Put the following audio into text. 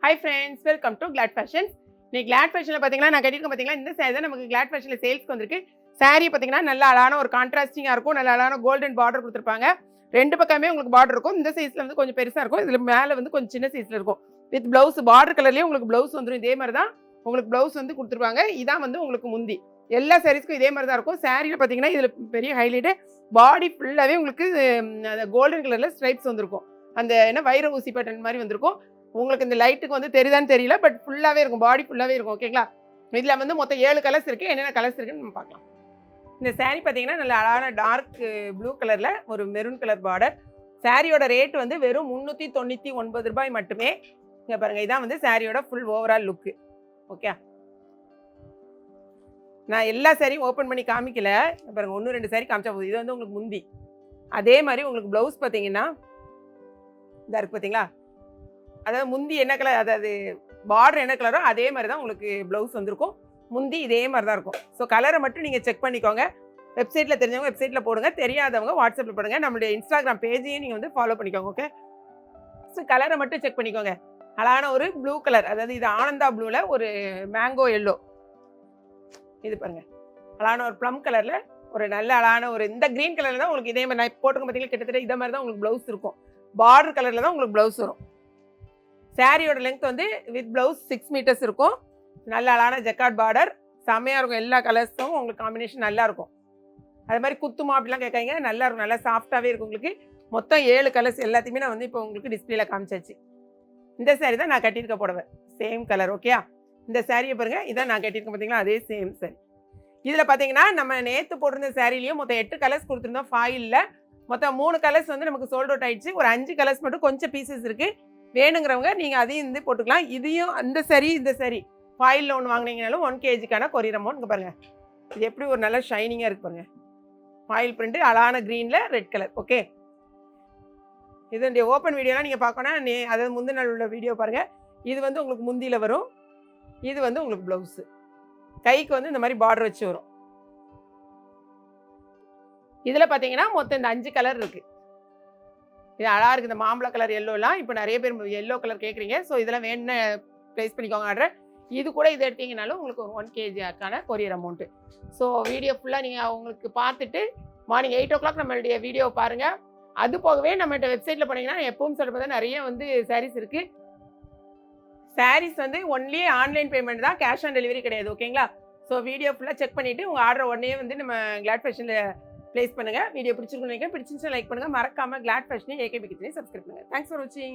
Hi friends, welcome to Glad Fashions. இன்னைக்கு Glad Fashionல பாத்தீங்கன்னா நான் கட்டிருக்கேன் பாத்தீங்களா இந்த saree தான் நமக்கு Glad Fashionல சேல்ஸ்க்கு வந்திருக்கு. saree பாத்தீங்கன்னா நல்ல அழகான ஒரு கான்ட்ராஸ்டிங்கா இருக்கும். நல்ல அழகான கோல்டன் பார்டர் கொடுத்திருப்பாங்க. ரெண்டு பக்கமே உங்களுக்கு பார்டர் இருக்கும். இந்த சைஸ்ல வந்து கொஞ்சம் பெருசா இருக்கும். இதுல மேல வந்து கொஞ்சம் சின்ன சைஸ்ல இருக்கும். வித் ப்ளவுஸ் பார்டர் கலர்லயே உங்களுக்கு ப்ளவுஸ் வந்துரும். இதே மாதிரி தான் உங்களுக்கு ப்ளவுஸ் வந்து கொடுத்திருப்பாங்க. இதான் வந்து உங்களுக்கு முந்தி. எல்லா சாரீஸ்க்கும் இதே மாதிரி தான் இருக்கும். சாரீல பாத்தீங்கன்னா இதுல பெரிய ஹைலைட் பாடி ஃபுல்லாவே உங்களுக்கு கோல்டன் கலர்ல ஸ்ட்ரைப்ஸ் வந்திருக்கும். அந்த என்ன வைர ஊசி பேட்டர்ன் மாதிரி வந்திருக்கும். உங்களுக்கு இந்த லைட்டுக்கு வந்து தெரியுதான்னு தெரியல, பட் ஃபுல்லாவே இருக்கும், பாடி ஃபுல்லாவே இருக்கும். ஓகேங்களா? இதுல வந்து மொத்தம் 7 கலர்ஸ் இருக்கு. என்னென்ன கலர்ஸ் இருக்குன்னு நம்ம பார்க்கலாம். இந்த saree பார்த்தீங்கன்னா நல்ல அழகான டார்க் ப்ளூ கலர்ல ஒரு மெரூன் கலர் பார்டர். சாரியோட ரேட் வந்து வெறும் 399 ரூபாய் மட்டுமே. இங்க பாருங்க, இதான் வந்து சாரியோட ஃபுல் ஓவரால் லுக். ஓகே, நான் எல்லா சாரியும் ஓப்பன் பண்ணி காமிக்கல. பாருங்க, 1-2 சாரி காமிச்சா போதும். இது வந்து உங்களுக்கு முந்தி. அதே மாதிரி உங்களுக்கு ப்ளவுஸ் பார்த்தீங்கன்னா இதா இருக்கு பார்த்தீங்களா? அதாவது முந்தி என்ன கலர், அதாவது பார்டர் என்ன கலரோ அதே மாதிரி தான் உங்களுக்கு ப்ளவுஸ் வந்திருக்கும். முந்தி இதே மாதிரி தான் இருக்கும். ஸோ கலரை மட்டும் நீங்கள் செக் பண்ணிக்கோங்க. வெப்சைட்டில் தெரிஞ்சவங்க வெப்சைட்டில் போடுங்க, தெரியாதவங்க வாட்ஸ்அப்பில் போடுங்க. நம்மளுடைய இன்ஸ்டாகிராம் பேஜையும் நீங்கள் வந்து ஃபாலோ பண்ணிக்கோங்க. ஓகே, ஸோ கலரை மட்டும் செக் பண்ணிக்கோங்க. அழகான ஒரு ப்ளூ கலர், அதாவது இது ஆனந்தா ப்ளூவில் ஒரு மேங்கோ எல்லோ. இது பாருங்கள், அழகான ஒரு ப்ளம் கலரில் ஒரு நல்ல அழகான ஒரு இந்த க்ரீன் கலரில் தான் உங்களுக்கு இதே மாதிரி நான் போட்டுக்க பார்த்தீங்கன்னா கிட்டத்தட்ட இதே மாதிரி தான் உங்களுக்கு ப்ளவுஸ் இருக்கும். பார்டர் கலரில் தான் உங்களுக்கு ப்ளவுஸ் வரும். சாரியோட லென்த் வந்து வித் ப்ளவுஸ் 6 மீட்டர்ஸ் இருக்கும். நல்ல அழகான ஜக்கார்ட் பார்டர், செம்மையாக இருக்கும். எல்லா கலர்ஸும் உங்களுக்கு காம்பினேஷன் நல்லா இருக்கும். அது மாதிரி குத்துமா அப்படிலாம் கேட்காங்க, நல்லா இருக்கும். நல்லா சாஃப்டாகவே இருக்கும். உங்களுக்கு மொத்தம் 7 கலர்ஸ் எல்லாத்தையுமே நான் வந்து இப்போ உங்களுக்கு டிஸ்பிளேல காமிச்சாச்சு. இந்த சாரீ தான் நான் கட்டியிருக்க புடவை, சேம் கலர். ஓகே, இந்த சாரியை பாருங்க, இதான் நான் கட்டியிருக்கேன் பார்த்தீங்களா, அதே சேம் சாரி. இதில் பார்த்தீங்கன்னா நம்ம நேற்று போட்டிருந்த சாரிலையும் மொத்தம் 8 கலர்ஸ் கொடுத்துருந்தோம். ஃபாயிலில் மொத்தம் 3 கலர்ஸ் வந்து நமக்கு சோல்ட் அவுட் ஆயிடுச்சு. ஒரு 5 கலர்ஸ் மட்டும் கொஞ்சம் பீசஸ் இருக்குது. வேணுங்கிறவங்க நீங்கள் அதையும் வந்து போட்டுக்கலாம். இதையும் அந்த சரி இந்த சரி ஃபாயிலில் ஒன்று வாங்கினீங்கனாலும் 1 kgக்கான கொரியர் அமௌண்ட். இங்கே பாருங்கள், இது எப்படி ஒரு நல்ல ஷைனிங்காக இருக்கு பாருங்கள். ஃபாயில் பிரிண்ட் அழகான க்ரீனில் ரெட் கலர். ஓகே, இதனுடைய ஓப்பன் வீடியோலாம் நீங்கள் பார்க்கணும். அதாவது முந்தின நாள் உள்ள வீடியோ பாருங்கள். இது வந்து உங்களுக்கு முந்தியில் வரும். இது வந்து உங்களுக்கு ப்ளவுஸு, கைக்கு வந்து இந்த மாதிரி பார்டர் வச்சு வரும். இதில் பார்த்தீங்கன்னா மொத்தம் இந்த 5 கலர் இருக்குது. இது அழகாக இருக்குது. இந்த மாம்பழ கலர் எல்லோலாம் இப்போ நிறைய பேர் எல்லோ கலர் கேட்குறீங்க. ஸோ இதெல்லாம் வேணும்னு ப்ளேஸ் பண்ணிக்கோங்க ஆர்டர். இது கூட இது எடுத்தீங்கனாலும் உங்களுக்கு 1 kgக்கான கொரியர் அமௌண்ட்டு. ஸோ வீடியோ ஃபுல்லாக நீங்கள் அவங்களுக்கு பார்த்துட்டு மார்னிங் 8 o'clock நம்மளுடைய வீடியோ பாருங்கள். அது போகவே நம்மகிட்ட வெப்சைட்டில் போனீங்கன்னா எப்பவும் சொல்ல பார்த்தா நிறைய வந்து சாரீஸ் இருக்குது. சாரீஸ் வந்து ஒன்லி ஆன்லைன் பேமெண்ட் தான், கேஷ் ஆன் டெலிவரி கிடையாது. ஓகேங்களா? ஸோ வீடியோ ஃபுல்லாக செக் பண்ணிவிட்டு உங்கள் ஆர்டர் உடனே வந்து நம்ம கிளாட் ஃபேஷனில் ப்ளேஸ் பண்ணுங்கள். வீடியோ பிடிச்சிருக்குன்னு நினைக்கிறேன். பிடிச்சிருந்துச்சுன்னா லைக் பண்ணுங்கள். மறக்காமல் கிளாட் ஃபேஷனையும் ஏகேபி கிச்சனையும் சப்ஸ்கிரைப் பண்ணுங்கள். தேங்க்ஸ் ஃபார் வாட்சிங்.